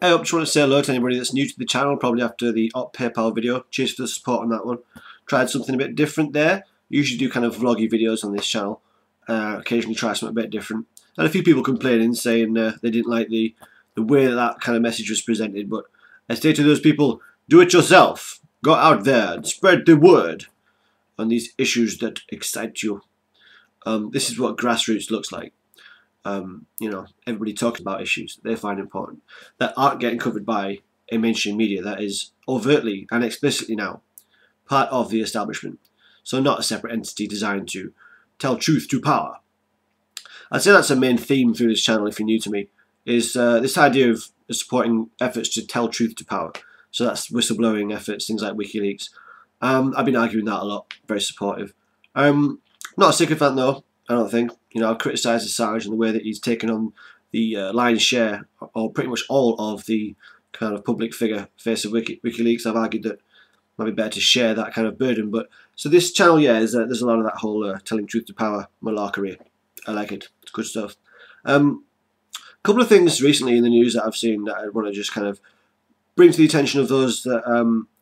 I just want to say hello to anybody that's new to the channel, probably after the PayPal video. Cheers for the support on that one. Tried something a bit different there. Usually do kind of vloggy videos on this channel. Occasionally try something a bit different. And a few people complaining, saying they didn't like the way that kind of message was presented. But I say to those people, do it yourself. Go out there and spread the word on these issues that excite you. This is what grassroots looks like. You know, everybody talking about issues that they find important that aren't getting covered by a mainstream media that is overtly and explicitly now part of the establishment. So not a separate entity designed to tell truth to power. I'd say that's a main theme through this channel, if you're new to me, is this idea of supporting efforts to tell truth to power. So that's whistleblowing efforts, things like WikiLeaks. I've been arguing that a lot, very supportive. Not a sycophant though, I don't think. You know, I've criticised Assange and the way that he's taken on the lion's share, or pretty much all of the kind of public figure face of WikiLeaks. I've argued that it might be better to share that kind of burden. But so this channel, yeah, there's a lot of that whole telling truth to power malarkey. I like it. It's good stuff. A couple of things recently in the news that I've seen that I want to just kind of bring to the attention of those that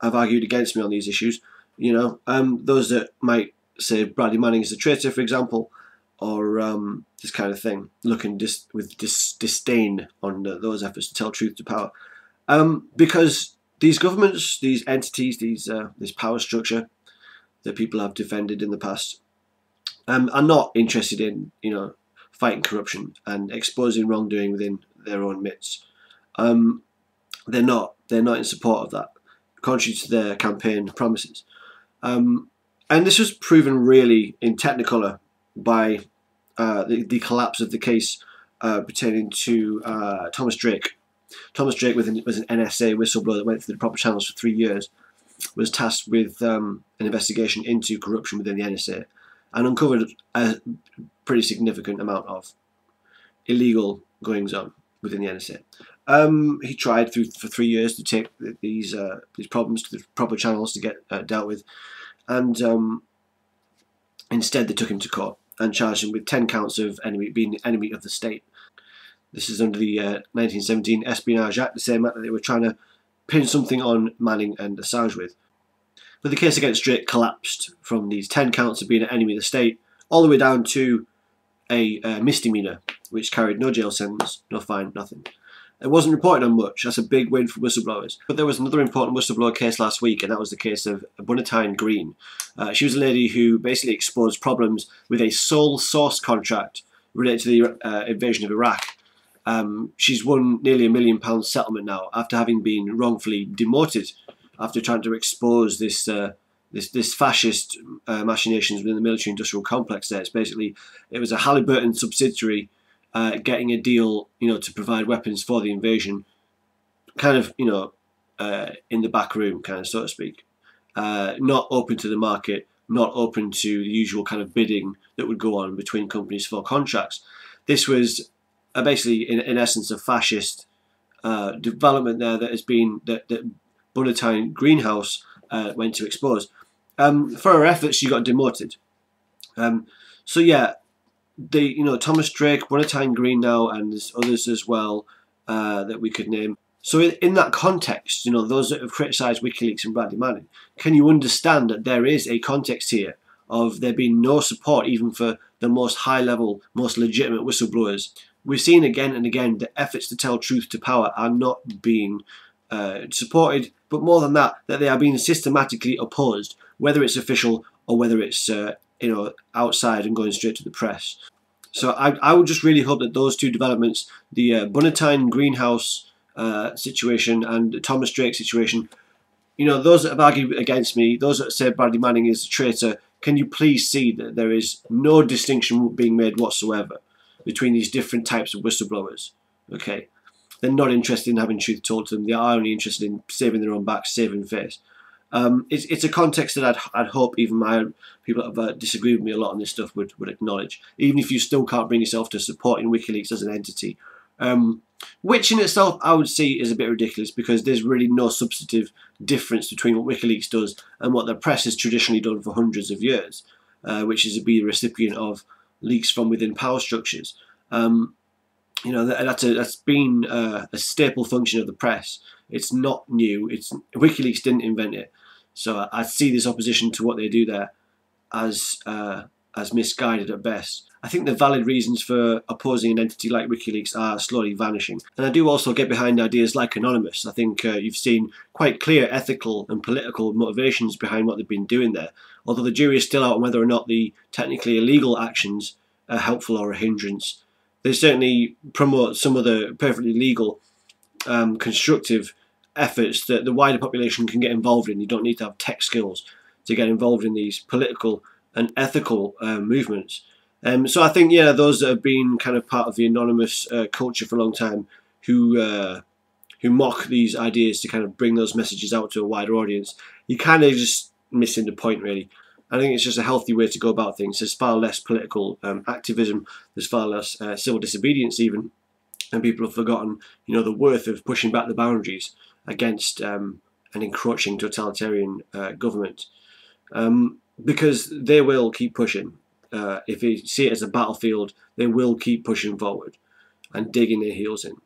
have argued against me on these issues. You know, those that might say Bradley Manning is a traitor, for example, or this kind of thing, looking with disdain on those efforts to tell truth to power. Because these governments, these entities, this power structure that people have defended in the past, are not interested in, you know, fighting corruption and exposing wrongdoing within their own midst. They're not in support of that, contrary to their campaign promises. And this was proven really in Technicolor by the collapse of the case pertaining to Thomas Drake. Thomas Drake was an NSA whistleblower that went through the proper channels for 3 years, was tasked with an investigation into corruption within the NSA, and uncovered a pretty significant amount of illegal goings on within the NSA. He tried for 3 years to take these problems to the proper channels to get dealt with, and instead they took him to court and charged him with 10 counts of being the enemy of the state. This is under the 1917 Espionage Act, the same act that they were trying to pin something on Manning and Assange with. But the case against Drake collapsed from these 10 counts of being an enemy of the state all the way down to a misdemeanor, which carried no jail sentence, no fine, nothing. It wasn't reported on much. That's a big win for whistleblowers. But there was another important whistleblower case last week, and that was the case of Bunnatyne Green. She was a lady who basically exposed problems with a sole source contract related to the invasion of Iraq. She's won nearly £1 million settlement now after having been wrongfully demoted after trying to expose this fascist machinations within the military-industrial complex there. It's basically, it was a Halliburton subsidiary getting a deal, you know, to provide weapons for the invasion, kind of, you know, in the back room, kind of, so to speak. Not open to the market, not open to the usual kind of bidding that would go on between companies for contracts. This was basically, in essence, a fascist development there that has been, that Bunnatyne Greenhouse went to expose. For her efforts, she got demoted. So yeah, you know, Thomas Drake, Bunnatyne Green now, and there's others as well that we could name. So in that context, you know, those that have criticised WikiLeaks and Bradley Manning, can you understand that there is a context here of there being no support even for the most high-level, most legitimate whistleblowers? We've seen again and again that efforts to tell truth to power are not being supported, but more than that, that they are being systematically opposed, whether it's official or whether it's you know, outside and going straight to the press. So I would just really hope that those two developments, the Bunnatyne Greenhouse situation and Thomas Drake situation, you know, those that have argued against me, those that say Bradley Manning is a traitor, can you please see that there is no distinction being made whatsoever between these different types of whistleblowers? Okay, they're not interested in having truth told to them. They are only interested in saving their own backs, saving face. It's a context that I'd hope even my people that have disagreed with me a lot on this stuff would acknowledge, even if you still can't bring yourself to supporting WikiLeaks as an entity, which in itself I would see is a bit ridiculous, because there's really no substantive difference between what WikiLeaks does and what the press has traditionally done for hundreds of years, which is to be the recipient of leaks from within power structures. That's been a staple function of the press. It's not new. WikiLeaks didn't invent it. So I see this opposition to what they do there as misguided at best. I think the valid reasons for opposing an entity like WikiLeaks are slowly vanishing. And I do also get behind ideas like Anonymous. I think you've seen quite clear ethical and political motivations behind what they've been doing there, although the jury is still out on whether or not the technically illegal actions are helpful or a hindrance. They certainly promote some of the perfectly legal, constructive efforts that the wider population can get involved in. You don't need to have tech skills to get involved in these political and ethical movements. So I think, those that have been kind of part of the anonymous culture for a long time, who mock these ideas to kind of bring those messages out to a wider audience, you're kind of just missing the point, really. I think it's just a healthy way to go about things. There's far less political activism, there's far less civil disobedience even, and people have forgotten, the worth of pushing back the boundaries against an encroaching totalitarian government. Because they will keep pushing. If they see it as a battlefield, they will keep pushing forward and digging their heels in.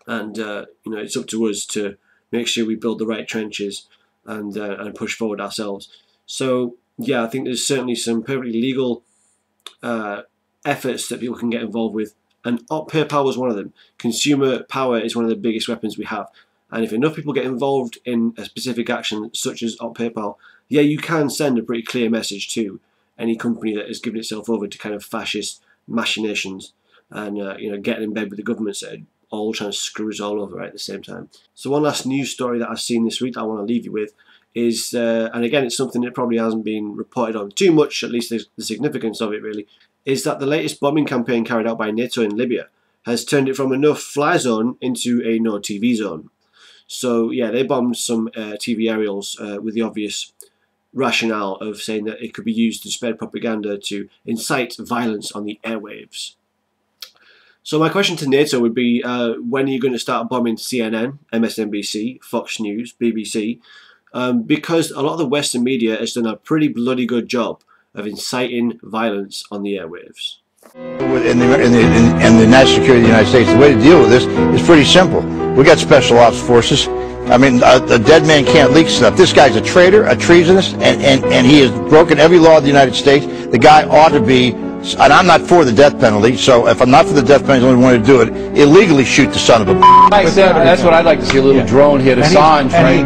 And it's up to us to make sure we build the right trenches and push forward ourselves. So yeah, I think there's certainly some perfectly legal efforts that people can get involved with, and PayPal was one of them. Consumer power is one of the biggest weapons we have, and if enough people get involved in a specific action such as PayPal, yeah, you can send a pretty clear message to any company that has given itself over to kind of fascist machinations and getting in bed with the governments that are all trying to screw us all over right at the same time. So one last news story that I've seen this week that I want to leave you with is, and again it's something that probably hasn't been reported on too much, at least the significance of it really, is that the latest bombing campaign carried out by NATO in Libya has turned it from a no-fly zone into a no-TV zone. So yeah, they bombed some TV aerials with the obvious rationale of saying that it could be used to spread propaganda to incite violence on the airwaves. So my question to NATO would be, when are you going to start bombing CNN, MSNBC, Fox News, BBC? Because a lot of the Western media has done a pretty bloody good job of inciting violence on the airwaves. In the national security of the United States, the way to deal with this is pretty simple. We got special ops forces. I mean, a dead man can't leak stuff. This guy's a traitor, a treasonist, and he has broken every law of the United States. The guy ought to be, and I'm not for the death penalty, so if I'm not for the death penalty, I only want to do it, illegally shoot the son of a That's what I'd like to see, a little drone hit Assange, right?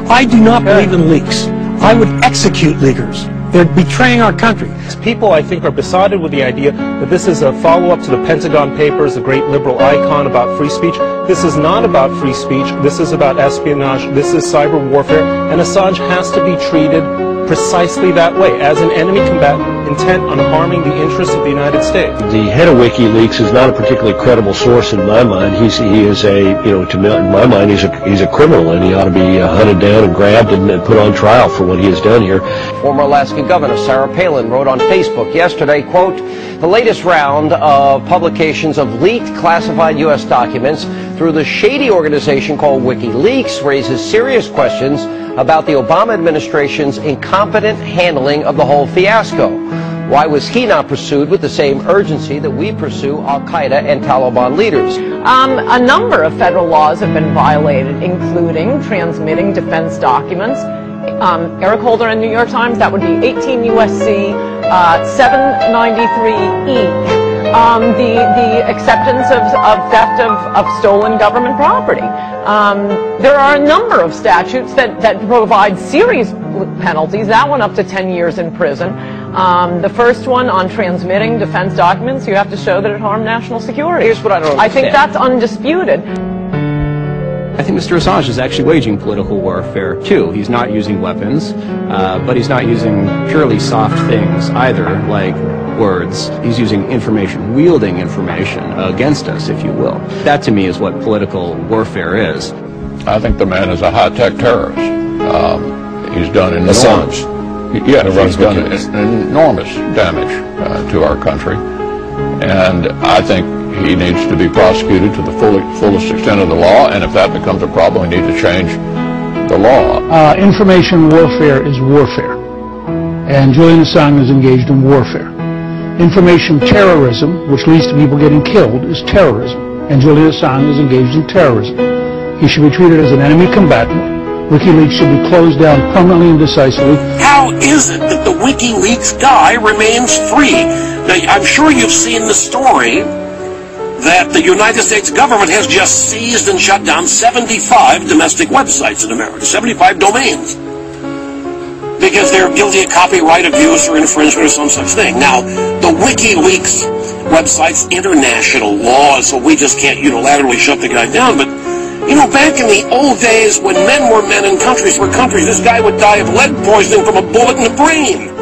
I do not believe in leaks. I would execute leakers. They're betraying our country. People, I think, are besotted with the idea that this is a follow-up to the Pentagon Papers, a great liberal icon about free speech. This is not about free speech. This is about espionage. This is cyber warfare. And Assange has to be treated precisely that way, as an enemy combatant intent on harming the interests of the United States. The head of WikiLeaks is not a particularly credible source in my mind. He is a, to my mind, he's a criminal, and he ought to be hunted down and grabbed and put on trial for what he has done here. Former Alaska Governor Sarah Palin wrote on Facebook yesterday, quote, "The latest round of publications of leaked classified U.S. documents through the shady organization called WikiLeaks raises serious questions about the Obama administration's incompetent handling of the whole fiasco. Why was he not pursued with the same urgency that we pursue al-Qaeda and Taliban leaders?" A number of federal laws have been violated, including transmitting defense documents. Eric Holder in New York Times, that would be 18 U.S.C. 793E. The acceptance of theft of stolen government property. There are a number of statutes that provide serious penalties, that one up to 10 years in prison. The first one on transmitting defense documents, you have to show that it harmed national security. Here's what I don't understand. I think that's undisputed. I think Mr. Assange is actually waging political warfare, too. He's not using weapons, but he's not using purely soft things either, like words. He's using information, wielding information against us, if you will. That, to me, is what political warfare is. I think the man is a high-tech terrorist. He's done enormous, Assange. Yeah, he's done enormous damage to our country, and I think he needs to be prosecuted to the fullest extent of the law, and if that becomes a problem, we need to change the law. Information warfare is warfare, and Julian Assange is engaged in warfare. Information terrorism, which leads to people getting killed, is terrorism. And Julian Assange is engaged in terrorism. He should be treated as an enemy combatant. WikiLeaks should be closed down permanently and decisively. How is it that the WikiLeaks guy remains free? Now, I'm sure you've seen the story that the United States government has just seized and shut down 75 domestic websites in America, 75 domains, because they're guilty of copyright abuse or infringement or some such thing. Now, the WikiLeaks website's international law, so we just can't unilaterally shut the guy down, but you know, back in the old days when men were men and countries were countries, this guy would die of lead poisoning from a bullet in the brain.